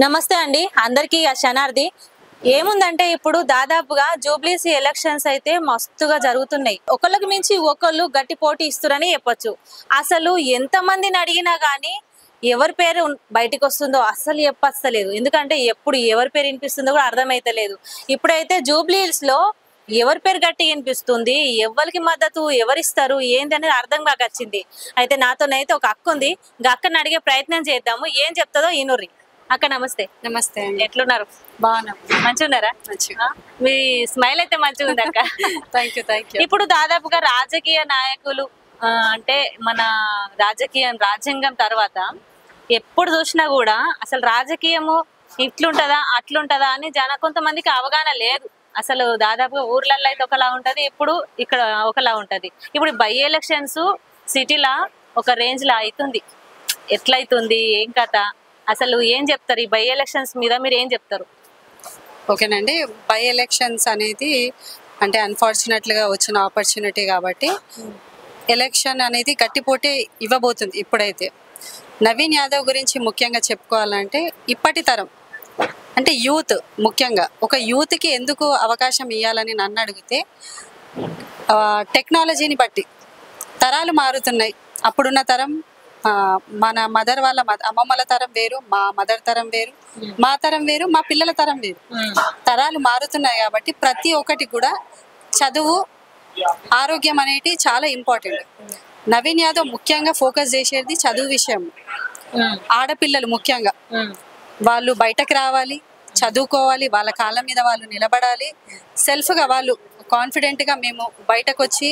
నమస్తే అండి అందరికీ శనార్థి ఏముందంటే ఇప్పుడు దాదాపుగా జూబ్లీసీ ఎలక్షన్స్ అయితే మస్తుగా జరుగుతున్నాయి. ఒకళ్ళకి మించి ఒకళ్ళు గట్టి పోటీ ఇస్తురని చెప్పొచ్చు. అసలు ఎంత మందిని అడిగినా గానీ ఎవరి పేరు బయటికి వస్తుందో అస్సలు చెప్పస్తలేదు. ఎందుకంటే ఎప్పుడు ఎవరి పేరు వినిపిస్తుందో కూడా అర్థమైతలేదు. ఇప్పుడైతే జూబ్లీస్ లో ఎవరి పేరు గట్టి వినిపిస్తుంది, ఎవరికి మద్దతు ఎవరిస్తారు ఏంటి అనేది అర్థం కాక వచ్చింది. అయితే నాతోనైతే ఒక అక్క ఉంది. అక్కని అడిగే ప్రయత్నం చేద్దాము, ఏం చెప్తుందో ఈనుర్రి. అక్క నమస్తే. నమస్తే అండి. ఎట్లున్నారు? బాగున్నాం. మంచిగా ఉన్నారా? మంచిగా. మీ స్మైల్ అయితే మంచిగా ఉంది అక్క. Thank you. ఇప్పుడు దాదాపుగా రాజకీయ నాయకులు అంటే మన రాజ్యాంగం తర్వాత ఎప్పుడు చూసినా కూడా అసలు రాజకీయము ఇట్లుంటదా అట్లుంటదా అని కొంతమందికి అవగాహన లేదు. అసలు దాదాపుగా ఊర్లలో అయితే ఒకలా ఉంటది, ఇప్పుడు ఇక్కడ ఒకలా ఉంటది. ఇప్పుడు బై ఎలక్షన్స్ సిటీలా ఒక రేంజ్ లా అవుతుంది. ఎట్లయితుంది, ఏం కథ, అసలు ఏం చెప్తారు ఈ బై ఎలక్షన్స్ మీద? మీరు ఏం చెప్తారు? ఓకేనండి. బై ఎలక్షన్స్ అనేది అంటే అన్ఫార్చునేట్గా వచ్చిన ఆపర్చునిటీ కాబట్టి ఎలక్షన్ అనేది గట్టిపోటీ ఇవ్వబోతుంది. ఇప్పుడైతే నవీన్ యాదవ్ గురించి ముఖ్యంగా చెప్పుకోవాలంటే ఇప్పటి తరం అంటే యూత్, ముఖ్యంగా ఒక యూత్కి ఎందుకు అవకాశం ఇవ్వాలని నన్ను అడిగితే టెక్నాలజీని బట్టి తరాలు మారుతున్నాయి. అప్పుడున్న తరం మన మదర్ వాళ్ళ అమ్మమ్మల తరం వేరు, మా మదర్ తరం వేరు, మా తరం వేరు, మా పిల్లల తరం వేరు. తరాలు మారుతున్నాయి కాబట్టి ప్రతి ఒక్కటి కూడా చదువు, ఆరోగ్యం అనేటి చాలా ఇంపార్టెంట్. నవీన్ యాదవ్ ముఖ్యంగా ఫోకస్ చేసేది చదువు విషయం. ఆడపిల్లలు ముఖ్యంగా వాళ్ళు బయటకు రావాలి, చదువుకోవాలి, వాళ్ళ కాళ్ళ మీద వాళ్ళు నిలబడాలి, సెల్ఫ్గా వాళ్ళు కాన్ఫిడెంట్గా మేము బయటకు వచ్చి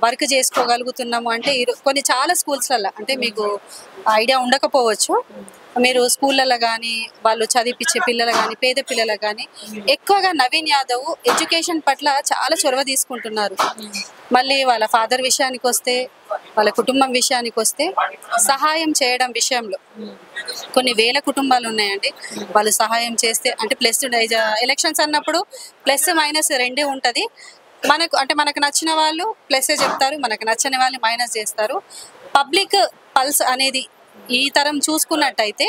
వర్క్ చేసుకోగలుగుతున్నాము. అంటే కొన్ని చాలా స్కూల్స్లలో అంటే మీకు ఐడియా ఉండకపోవచ్చు, మీరు స్కూళ్ళలో కానీ వాళ్ళు చదివించే పిల్లలు కానీ పేద పిల్లలు కానీ ఎక్కువగా నవీన్ యాదవ్ ఎడ్యుకేషన్ పట్ల చాలా చొరవ తీసుకుంటున్నారు. మళ్ళీ వాళ్ళ ఫాదర్ విషయానికి వస్తే, వాళ్ళ కుటుంబం విషయానికి వస్తే సహాయం చేయడం విషయంలో కొన్ని వేల కుటుంబాలు ఉన్నాయండి. వాళ్ళు సహాయం చేస్తే అంటే ప్లస్ ఎలక్షన్స్ అన్నప్పుడు ప్లస్ మైనస్ రెండే ఉంటుంది. మనకు నచ్చిన వాళ్ళు ప్లస్ చెప్తారు, మనకు నచ్చని వాళ్ళు మైనస్ చేస్తారు. పబ్లిక్ పల్స్ అనేది ఈ తరం చూసుకున్నట్టయితే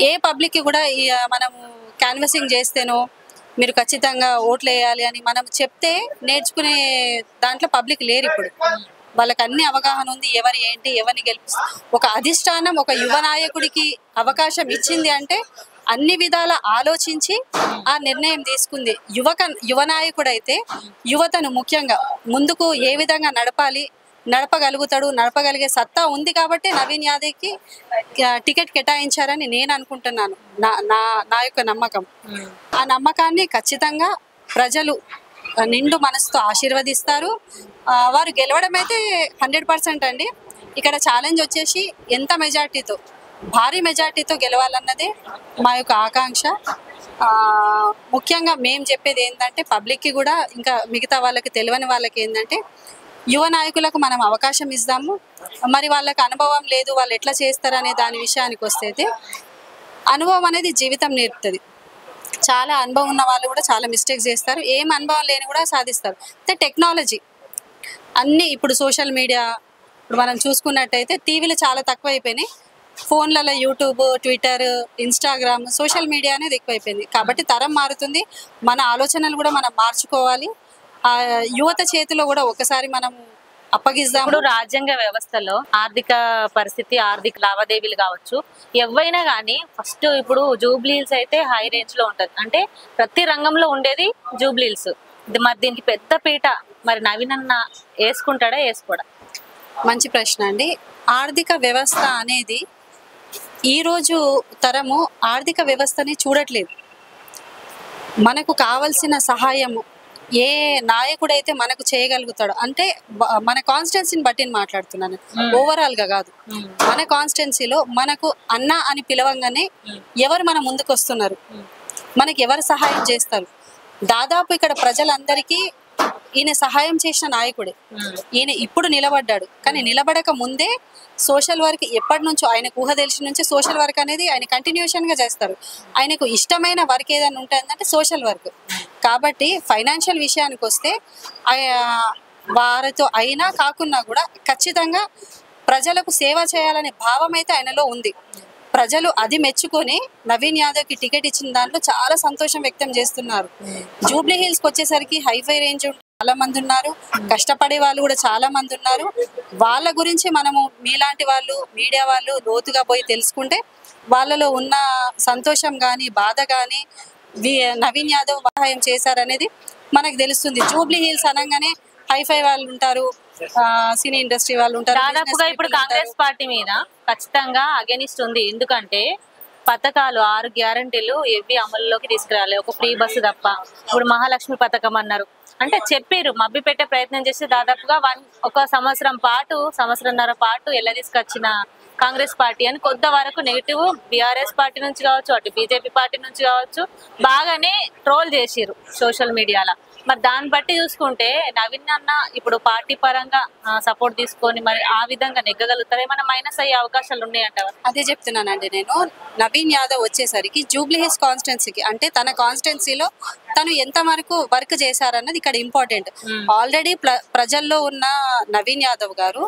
ఏ పబ్లిక్ కూడా మనము క్యాన్వసింగ్ చేస్తేనో మీరు ఖచ్చితంగా ఓట్లు వేయాలి అని మనం చెప్తే నేర్చుకునే దాంట్లో పబ్లిక్ లేరు. ఇప్పుడు వాళ్ళకి అన్ని అవగాహన ఉంది, ఎవరు ఏంటి, ఎవరిని గెలిపిస్తారు. ఒక అధిష్టానం ఒక యువ నాయకుడికి అవకాశం ఇచ్చింది అంటే అన్ని విధాల ఆలోచించి ఆ నిర్ణయం తీసుకుంది. యువ నాయకుడైతే యువతను ముఖ్యంగా ముందుకు ఏ విధంగా నడపగలుగుతాడు, నడపగలిగే సత్తా ఉంది కాబట్టి నవీన్ యాదవ్కి టికెట్ కేటాయించారని నేను అనుకుంటున్నాను. నా యొక్క నమ్మకం. ఆ నమ్మకాన్ని ఖచ్చితంగా ప్రజలు నిండు మనసుతో ఆశీర్వదిస్తారు. వారు గెలవడం అయితే 100% అండి. ఇక్కడ ఛాలెంజ్ వచ్చేసి ఎంత మెజార్టీతో, భారీ మెజార్టీతో గెలవాలన్నదే మా యొక్క ఆకాంక్ష. ముఖ్యంగా మేము చెప్పేది ఏంటంటే పబ్లిక్కి కూడా ఇంకా మిగతా వాళ్ళకి తెలియని వాళ్ళకి ఏంటంటే యువ నాయకులకు మనం అవకాశం ఇద్దాము. మరి వాళ్ళకి అనుభవం లేదు, వాళ్ళు ఎట్లా చేస్తారనే దాని విషయానికి వస్తే అనుభవం అనేది జీవితం నేర్పుతుంది. చాలా అనుభవం ఉన్న వాళ్ళు కూడా చాలా మిస్టేక్స్ చేస్తారు, ఏం అనుభవం లేని కూడా సాధిస్తారు. అయితే టెక్నాలజీ అన్నీ ఇప్పుడు సోషల్ మీడియా ఇప్పుడు మనం చూసుకున్నట్టయితే టీవీలు చాలా తక్కువ అయిపోయినాయి. ఫోన్లలో YouTube, Twitter, Instagram, social media అనేది ఎక్కువైపోయింది. కాబట్టి తరం మారుతుంది, మన ఆలోచనలు కూడా మనం మార్చుకోవాలి. ఆ యువత చేతిలో కూడా ఒకసారి మనం అప్పగిద్దాం. ఇప్పుడు రాజ్యాంగ వ్యవస్థలో ఆర్థిక పరిస్థితి, ఆర్థిక లావాదేవీలు కావచ్చు ఎవైనా కానీ ఫస్ట్ ఇప్పుడు జూబ్లీస్ అయితే హై రేంజ్ లో ఉంటది. అంటే ప్రతి రంగంలో ఉండేది జూబ్లీస్. మరి దీనికి పెద్ద పీట మరి నవీన్ అన్న వేసుకుంటాడా వేసుకోడా? మంచి ప్రశ్న అండి. ఆర్థిక వ్యవస్థ అనేది ఈరోజు తరము ఆర్థిక వ్యవస్థని చూడట్లేదు. మనకు కావలసిన సహాయము ఏ నాయకుడైతే మనకు చేయగలుగుతాడో, అంటే మన కాన్స్టిట్యున్సీని బట్టి మాట్లాడుతున్నాను, ఓవరాల్ గా కాదు. మన కాన్స్టిట్యున్సీలో మనకు అన్న అని పిలవంగానే ఎవరు మన ముందుకు వస్తున్నారు, మనకి ఎవరు సహాయం చేస్తారు? దాదాపు ఇక్కడ ప్రజలందరికీ ఈయన సహాయం చేసిన నాయకుడే. ఈయన ఇప్పుడు నిలబడ్డాడు, కానీ నిలబడక ముందే సోషల్ వర్క్ ఎప్పటి నుంచో ఆయనకు ఊహ తెలిసి నుంచి సోషల్ వర్క్ అనేది ఆయన కంటిన్యూషన్ గా చేస్తారు. ఆయనకు ఇష్టమైన వర్క్ ఏదైనా ఉంటుందంటే సోషల్ వర్క్. కాబట్టి ఫైనాన్షియల్ విషయానికి వస్తే వారితో అయినా కాకున్నా కూడా ఖచ్చితంగా ప్రజలకు సేవ చేయాలనే భావం అయితే ఆయనలో ఉంది. ప్రజలు అది మెచ్చుకొని నవీన్ యాదవ్ కి టికెట్ ఇచ్చిన దాంట్లో చాలా సంతోషం వ్యక్తం చేస్తున్నారు. జూబ్లీ హిల్స్ కి వచ్చేసరికి హైఫై రేంజ్ చాలా మంది ఉన్నారు, కష్టపడే వాళ్ళు కూడా చాలా మంది ఉన్నారు. వాళ్ళ గురించి మనము మీలాంటి వాళ్ళు మీడియా వాళ్ళు లోతుగా పోయి తెలుసుకుంటే వాళ్ళలో ఉన్న సంతోషం కానీ బాధ కానీ నవీన్ యాదవ్ సహాయం చేశారనేది మనకు తెలుస్తుంది. జూబ్లీ హిల్స్ అనగానే హైఫై వాళ్ళు ఉంటారు, సినీ ఇండస్ట్రీ వాళ్ళు ఉంటారు. దాదాపుగా ఇప్పుడు కాంగ్రెస్ పార్టీ మీద ఖచ్చితంగా అగెనిస్ట్ ఉంది. ఎందుకంటే పథకాలు 6 గ్యారంటీలు ఏవి అమలులోకి తీసుకురాలి, ఒక ఫ్రీ బస్సు తప్ప. ఇప్పుడు మహాలక్ష్మి పథకం అన్నారు, అంటే చెప్పారు మబ్బి పెట్టే ప్రయత్నం చేసి దాదాపుగా ఒక సంవత్సరంన్నర పాటు ఎలా తీసుకొచ్చిన కాంగ్రెస్ పార్టీ అని కొంత వరకు నెగిటివ్ బీఆర్ఎస్ పార్టీ నుంచి కావచ్చు, అటు బీజేపీ పార్టీ నుంచి కావచ్చు బాగానే ట్రోల్ చేసిరు సోషల్ మీడియాలో. మరి దాన్ని బట్టి చూసుకుంటే నవీన్ అన్న ఇప్పుడు పార్టీ పరంగా సపోర్ట్ తీసుకొని మరి ఆ విధంగా నెగ్గగలుగుతారు, ఏమైనా మైనస్ అయ్యే అవకాశాలు ఉన్నాయంటారు? అదే చెప్తున్నానండి నేను. నవీన్ యాదవ్ వచ్చేసరికి జూబ్లీ హిల్స్ కాన్స్టిట్యున్సీకి అంటే తన కాన్స్టిట్యున్సీలో తను ఎంత వరకు వర్క్ చేశారన్నది ఇక్కడ ఇంపార్టెంట్. ఆల్రెడీ ప్రజల్లో ఉన్న నవీన్ యాదవ్ గారు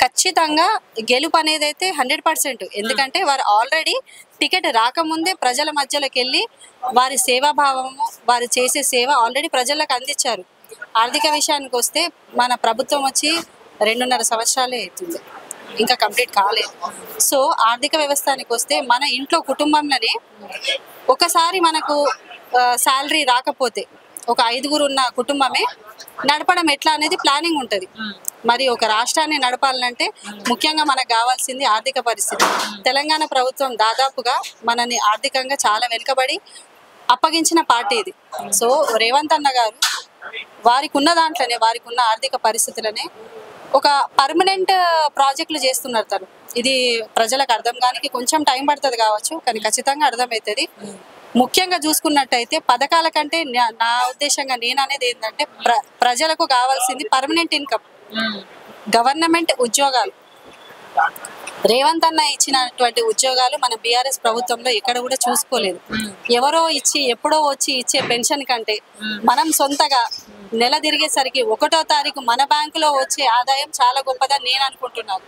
ఖచ్చితంగా గెలుపు అనేది అయితే 100%. ఎందుకంటే వారు ఆల్రెడీ టికెట్ రాకముందే ప్రజల మధ్యలోకి వెళ్ళి వారి సేవాభావము వారు చేసే సేవ ఆల్రెడీ ప్రజలకు అందించారు. ఆర్థిక విషయానికి వస్తే మన ప్రభుత్వం వచ్చి 2.5 సంవత్సరాలే అవుతుంది, ఇంకా కంప్లీట్ కాలేదు. సో ఆర్థిక వ్యవస్థానికి వస్తే మన ఇంట్లో కుటుంబంలోనే ఒకసారి మనకు శాలరీ రాకపోతే ఒక 5గురు ఉన్న కుటుంబమే నడపడం ఎట్లా అనేది ప్లానింగ్ ఉంటుంది. మరి ఒక రాష్ట్రాన్ని నడపాలంటే ముఖ్యంగా మనకు కావాల్సింది ఆర్థిక పరిస్థితి. తెలంగాణ ప్రభుత్వం దాదాపుగా మనని ఆర్థికంగా చాలా వెనుకబడి అప్పగించిన పార్టీ ఇది. సో రేవంత్ అన్న గారు వారికి ఉన్న దాంట్లోనే వారికి ఉన్న ఆర్థిక పరిస్థితులనే ఒక పర్మనెంట్ ప్రాజెక్టులు చేస్తున్నారు తను. ఇది ప్రజలకు అర్థం కానికి కొంచెం టైం పడుతుంది కావచ్చు, కానీ ఖచ్చితంగా అర్థమవుతుంది. ముఖ్యంగా చూసుకున్నట్టయితే పథకాల కంటే నా ఉద్దేశంగా నేను అనేది ఏంటంటే ప్రజలకు కావాల్సింది పర్మనెంట్ ఇన్కమ్, గవర్నమెంట్ ఉద్యోగాలు. రేవంత్ అన్న ఇచ్చినటువంటి ఉద్యోగాలు మన బీఆర్ఎస్ ప్రభుత్వంలో ఎక్కడ కూడా చూసుకోలేదు. ఎవరో ఇచ్చి ఎప్పుడో వచ్చి ఇచ్చే పెన్షన్ కంటే మనం సొంతగా నెల తిరిగేసరికి 1వ తారీఖు మన బ్యాంకులో వచ్చే ఆదాయం చాలా గొప్పదని నేను అనుకుంటున్నాను.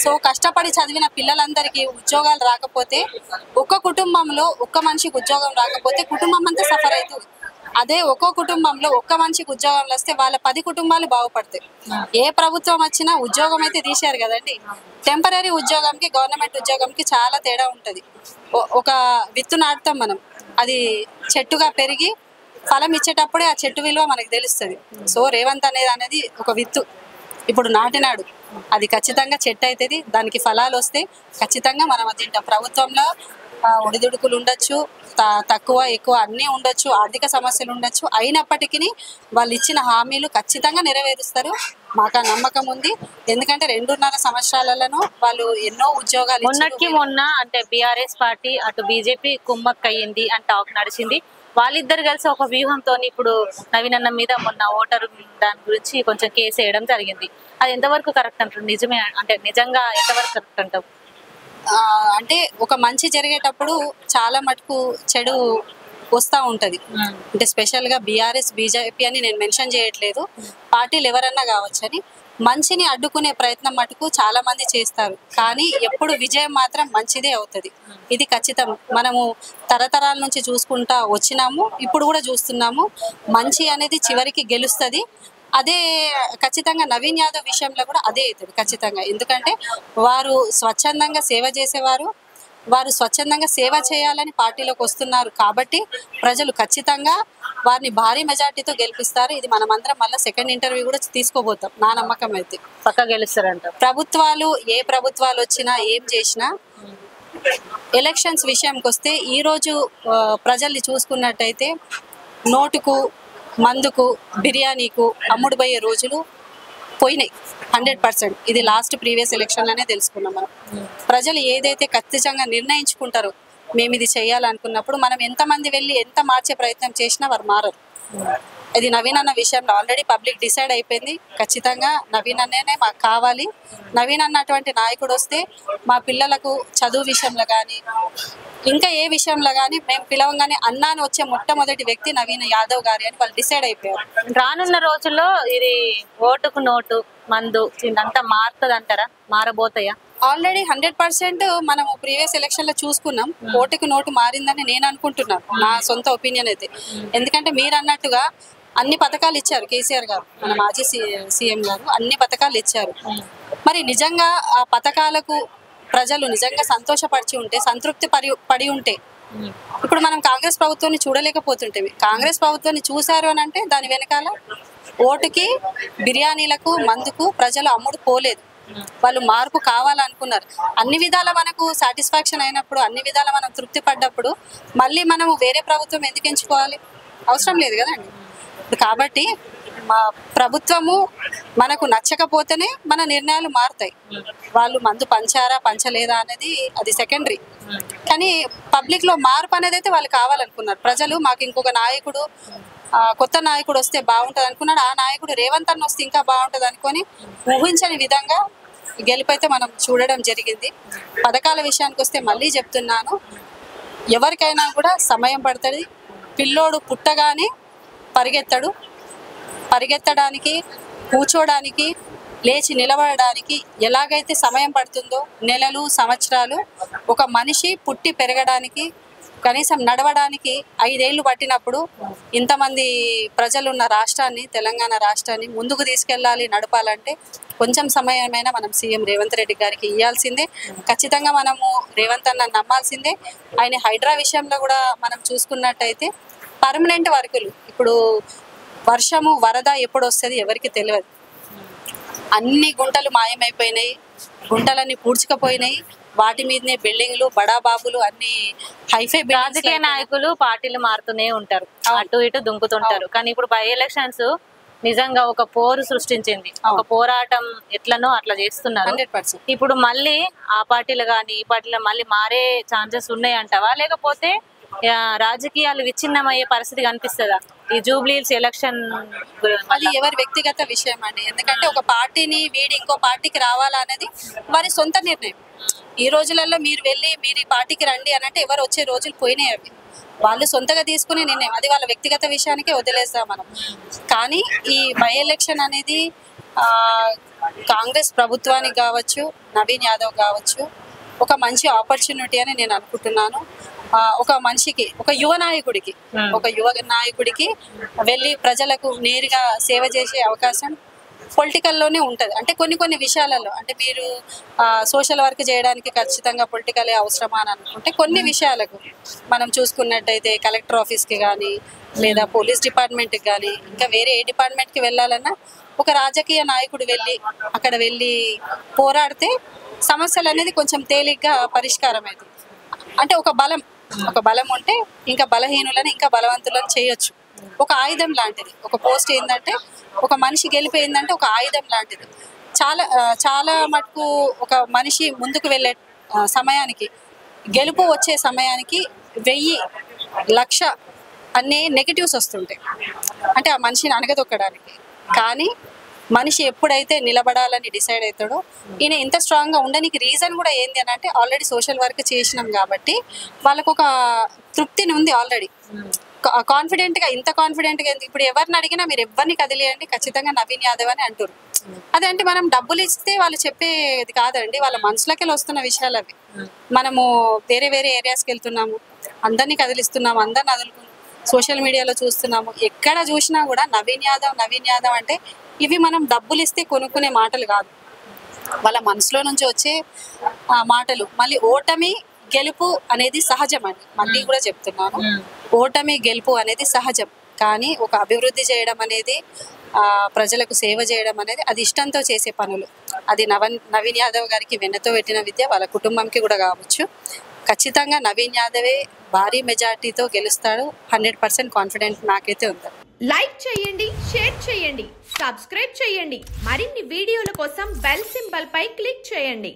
సో కష్టపడి చదివిన పిల్లలందరికీ ఉద్యోగాలు రాకపోతే, ఒక్క కుటుంబంలో ఒక్క మనిషికి ఉద్యోగం రాకపోతే కుటుంబం అంతా సఫర్ అవుతుంది. అదే ఒక్కో కుటుంబంలో ఒక్క మనిషికి ఉద్యోగంలో వస్తే వాళ్ళ 10 కుటుంబాలు బాగుపడతాయి. ఏ ప్రభుత్వం వచ్చినా ఉద్యోగం అయితే తీశారు కదండి. టెంపరీ ఉద్యోగంకి గవర్నమెంట్ ఉద్యోగంకి చాలా తేడా ఉంటుంది. ఒక విత్తు నాటుతాం మనం, అది చెట్టుగా పెరిగి ఫలం ఇచ్చేటప్పుడే ఆ చెట్టు విలువ మనకు తెలుస్తుంది. సో రేవంత్ అనేది ఒక విత్తు ఇప్పుడు నాటినాడు, అది ఖచ్చితంగా చెట్టు అవుతుంది, దానికి ఫలాలు వస్తే ఖచ్చితంగా మనం తింటాం. ప్రభుత్వంలో ఒడిదుడుకులు ఉండొచ్చు, తక్కువ ఎక్కువ అన్నీ ఉండొచ్చు, ఆర్థిక సమస్యలు ఉండొచ్చు, అయినప్పటికీ వాళ్ళు ఇచ్చిన హామీలు ఖచ్చితంగా నెరవేరుస్తారు. మాకు ఆ నమ్మకం ఉంది. ఎందుకంటే 2.5 సంవత్సరాలలో వాళ్ళు ఎన్నో ఉద్యోగాలు మొన్న అంటే బీఆర్ఎస్ పార్టీ అటు బీజేపీ కుమ్మక్ అయ్యింది అని టాక్ నడిచింది. వాళ్ళిద్దరు కలిసి ఒక వ్యూహంతో ఇప్పుడు నవీన్ అన్న మీద మొన్న ఓటరు దాని గురించి కొంచెం కేసు వేయడం జరిగింది. అది ఎంతవరకు కరెక్ట్ అంటారు? నిజమే అంటే నిజంగా ఎంతవరకు కరెక్ట్ అంటావు? అంటే ఒక మంచి జరిగేటప్పుడు చాలా మటుకు చెడు వస్తూ ఉంటుంది. అంటే స్పెషల్గా బీఆర్ఎస్ బీజేపీ అని నేను మెన్షన్ చేయట్లేదు, పార్టీలు ఎవరన్నా కావచ్చు అని. మంచిని అడ్డుకునే ప్రయత్నం మటుకు చాలా మంది చేస్తారు, కానీ ఎప్పుడు విజయం మాత్రం మంచిదే అవుతుంది. ఇది ఖచ్చితం. మనము తరతరాల నుంచి చూసుకుంటా వచ్చినాము, ఇప్పుడు కూడా చూస్తున్నాము. మంచి అనేది చివరికి గెలుస్తుంది. అదే ఖచ్చితంగా నవీన్ యాదవ్ విషయంలో కూడా అదే అవుతుంది ఖచ్చితంగా. ఎందుకంటే వారు స్వచ్ఛందంగా సేవ చేసేవారు, వారు స్వచ్ఛందంగా సేవ చేయాలని పార్టీలోకి వస్తున్నారు కాబట్టి ప్రజలు ఖచ్చితంగా వారిని భారీ మెజార్టీతో గెలిపిస్తారు. ఇది మనమందరం మళ్ళీ సెకండ్ ఇంటర్వ్యూ కూడా తీసుకోబోతాం. నా నమ్మకం అయితే పక్కా గెలుస్తారంట. ప్రభుత్వాలు ఏ ప్రభుత్వాలు వచ్చినా ఏం చేసినా ఎలక్షన్స్ విషయంకి వస్తే ఈరోజు ప్రజల్ని చూసుకున్నట్టయితే నోటుకు మందుకు బిర్యానీకు అమ్ముడుపోయే రోజులు పోయినాయి 100%. ఇది లాస్ట్ ప్రీవియస్ ఎలక్షన్లోనే తెలుసుకున్నాం మనం. ప్రజలు ఏదైతే ఖచ్చితంగా నిర్ణయించుకుంటారో మేము ఇది చేయాలనుకున్నప్పుడు మనం ఎంతమంది వెళ్ళి ఎంత మార్చే ప్రయత్నం చేసినా వారు మారరు. ఇది నవీన్ అన్న విషయంలో ఆల్రెడీ పబ్లిక్ డిసైడ్ అయిపోయింది. ఖచ్చితంగా నవీన్ అన్నే మాకు కావాలి. నవీన్ అన్నటువంటి నాయకుడు వస్తే మా పిల్లలకు చదువు విషయంలో కానీ ఇంకా ఏ విషయంలో కానీ మేము పిలవంగానే అన్నాని వచ్చే మొట్టమొదటి వ్యక్తి నవీన్ యాదవ్ గారి అని వాళ్ళు డిసైడ్ అయిపోయారు. రానున్న రోజుల్లో ఇది ఓటుకు నోటు మందు ఇదంతా మారుతుంది అంటారా? మారబోతాయా? ఆల్రెడీ 100% మనము ప్రీవియస్ ఎలక్షన్ లో చూసుకున్నాం. ఓటుకు నోటు మారిందని నేను అనుకుంటున్నాను, నా సొంత ఒపీనియన్ అయితే. ఎందుకంటే మీరు అన్నట్టుగా అన్ని పథకాలు ఇచ్చారు కేసీఆర్ గారు, మన మాజీ సీఎం గారు అన్ని పథకాలు ఇచ్చారు. మరి నిజంగా ఆ పథకాలకు ప్రజలు నిజంగా సంతోషపరిచి ఉంటే, సంతృప్తి పడి ఉంటే, ఇప్పుడు మనం కాంగ్రెస్ ప్రభుత్వాన్ని చూడలేకపోతుంటే, కాంగ్రెస్ ప్రభుత్వాన్ని చూశారు అని అంటే దాని వెనకాల ఓటుకి, బిర్యానీలకు, మందుకు ప్రజలు అమ్ముడు పోలేదు. వాళ్ళు మార్పు కావాలనుకున్నారు. అన్ని విధాల మనకు సాటిస్ఫాక్షన్ అయినప్పుడు, అన్ని విధాల మనం తృప్తి పడ్డప్పుడు మళ్ళీ మనము వేరే ప్రభుత్వం ఎందుకు ఎంచుకోవాలి? అవసరం లేదు కదండి. కాబట్టి మా ప్రభుత్వము మనకు నచ్చకపోతేనే మన నిర్ణయాలు మారుతాయి. వాళ్ళు మందు పంచారా పంచలేదా అనేది అది సెకండరీ. కానీ పబ్లిక్ లో మార్పు అనేది అయితే వాళ్ళు కావాలనుకున్నారు. ప్రజలు మాకు ఇంకొక నాయకుడు, కొత్త నాయకుడు వస్తే బాగుంటుంది అనుకున్నాడు. ఆ నాయకుడు రేవంత్ అన్న వస్తే ఇంకా బాగుంటుంది అనుకొని ఊహించని విధంగా గెలుపైతే మనం చూడడం జరిగింది. పథకాల విషయానికి వస్తే మళ్ళీ చెప్తున్నాను, ఎవరికైనా కూడా సమయం పడుతుంది. పిల్లోడు పుట్టగానే పరిగెత్తడు. పరిగెత్తడానికి, కూర్చోడానికి, లేచి నిలబడడానికి ఎలాగైతే సమయం పడుతుందో, నెలలు, సంవత్సరాలు, ఒక మనిషి పుట్టి పెరగడానికి, కనీసం నడవడానికి 5 ఏళ్ళు పట్టినప్పుడు ఇంతమంది ప్రజలున్న రాష్ట్రాన్ని, తెలంగాణ రాష్ట్రాన్ని ముందుకు తీసుకెళ్ళాలి, నడపాలంటే కొంచెం సమయమైనా మనం సీఎం రేవంత్ రెడ్డి గారికి ఇవ్వాల్సిందే. ఖచ్చితంగా మనము రేవంత్ అన్న నమ్మాల్సిందే. ఆయన హైడ్రా విషయంలో కూడా మనం చూసుకున్నట్టయితే పర్మనెంట్ వర్కులు, ఇప్పుడు వర్షము వరద ఎప్పుడు వస్తుంది ఎవరికి తెలియదు. అన్ని గుంటలు మాయమైపోయినాయి, గుంటలన్నీ పూడ్చుకపోయినాయి. వాటి మీదనే బిల్డింగ్లు, బడాబాబులు, అన్ని హైఫై. రాజకీయ నాయకులు పార్టీలు మారుతూనే ఉంటారు, అటు ఇటు దుంకుతుంటారు. కానీ ఇప్పుడు బై ఎలక్షన్స్ నిజంగా ఒక పోరు సృష్టించింది, ఒక పోరాటం ఎట్లనో అట్లా చేస్తున్నారు. 100%. ఇప్పుడు మళ్ళీ ఆ పార్టీలు కానీ ఈ పార్టీలు మళ్ళీ మారే ఛాన్సెస్ ఉన్నాయంటావా? లేకపోతే రాజకీయాలు విచ్ఛిన్నమయ్యే పరిస్థితి కనిపిస్తుందా ఈ జూబ్లీస్ ఎలక్షన్? అది ఎవరి వ్యక్తిగత విషయం అండి. ఎందుకంటే ఒక పార్టీని వీడి ఇంకో పార్టీకి రావాలా అనేది వారి సొంత నిర్ణయం. ఈ రోజులలో మీరు వెళ్ళి మీరు ఈ పార్టీకి రండి అని అంటే ఎవరు వచ్చే రోజులు పోయినాయి. అవి వాళ్ళు సొంతగా తీసుకునే నిర్ణయం, అది వాళ్ళ వ్యక్తిగత విషయానికే వదిలేస్తాం మనం. కానీ ఈ బై ఎలక్షన్ అనేది కాంగ్రెస్ ప్రభుత్వానికి కావచ్చు, నవీన్ యాదవ్ కావచ్చు, ఒక మంచి ఆపర్చునిటీ అని నేను అనుకుంటున్నాను. ఒక మనిషికి, ఒక యువ నాయకుడికి వెళ్ళి ప్రజలకు నేరుగా సేవ చేసే అవకాశం పొలిటికల్లోనే ఉంటుంది. అంటే కొన్ని విషయాలలో, అంటే మీరు సోషల్ వర్క్ చేయడానికి ఖచ్చితంగా పొలిటికలే అవసరమా అని అనుకుంటే, కొన్ని విషయాలకు మనం చూసుకున్నట్టయితే కలెక్టర్ ఆఫీస్కి కానీ, లేదా పోలీస్ డిపార్ట్మెంట్కి కానీ, ఇంకా వేరే ఏ డిపార్ట్మెంట్కి వెళ్ళాలన్నా ఒక రాజకీయ నాయకుడు అక్కడ వెళ్ళి పోరాడితే సమస్యలు అనేది కొంచెం తేలిగ్గా పరిష్కారం అవుతుంది. అంటే ఒక బలం ఉంటే ఇంకా బలహీనులను ఇంకా బలవంతులను చేయొచ్చు. ఒక ఆయుధం లాంటిది ఒక పోస్ట్. ఏంటంటే ఒక మనిషి గెలిపోయిందంటే ఒక ఆయుధం లాంటిది. చాలా మటుకు ఒక మనిషి ముందుకు వెళ్ళే సమయానికి, గెలుపు వచ్చే సమయానికి 1000, 1,00,000 అన్ని నెగిటివ్స్ వస్తుంటాయి, అంటే ఆ మనిషిని అణగదొక్కడానికి. కానీ మనిషి ఎప్పుడైతే నిలబడాలని డిసైడ్ అవుతాడో, ఈయన ఇంత స్ట్రాంగ్గా ఉండడానికి రీజన్ కూడా ఏంది అని అంటే ఆల్రెడీ సోషల్ వర్క్ చేసినాం కాబట్టి వాళ్ళకు ఒక తృప్తిని ఉంది ఆల్రెడీ. కాన్ఫిడెంట్గా, ఇంత కాన్ఫిడెంట్గా ఇప్పుడు ఎవరిని అడిగినా మీరు ఎవరిని కదిలేయండి ఖచ్చితంగా నవీన్ యాదవ్ అని అంటారు. అదంటే మనం డబ్బులు ఇస్తే వాళ్ళు చెప్పేది కాదండి, వాళ్ళ మనసులోకి వస్తున్న విషయాలు అవి. మనము వేరే ఏరియాస్కి వెళ్తున్నాము, అందరినీ కదిలిస్తున్నాము, అందరిని వదులుకున్నాము, సోషల్ మీడియాలో చూస్తున్నాము. ఎక్కడ చూసినా కూడా నవీన్ యాదవ్ అంటే ఇవి మనం డబ్బులు ఇస్తే కొనుక్కునే మాటలు కాదు, వాళ్ళ మనసులో నుంచి వచ్చే మాటలు. మళ్ళీ ఓటమి గెలుపు అనేది సహజం అండి, మళ్ళీ కూడా చెప్తున్నాను, ఓటమి గెలుపు అనేది సహజం. కానీ ఒక అభివృద్ధి చేయడం అనేది, ప్రజలకు సేవ చేయడం అనేది అది ఇష్టంతో చేసే పనులు. అది నవీన్ యాదవ్ గారికి వెన్నతో పెట్టిన విద్య, వాళ్ళ కుటుంబంకి కూడా కావచ్చు. ఖచ్చితంగా నవీన్ యాదవే భారీ మెజార్టీతో గెలుస్తాడు. 100% కాన్ఫిడెంట్ నాకైతే ఉంది. లైక్ చేయండి, షేర్ చేయండి, సబ్స్క్రైబ్ చేయండి. మరిన్ని వీడియోల కోసం బెల్ సింబల్ పై క్లిక్ చేయండి.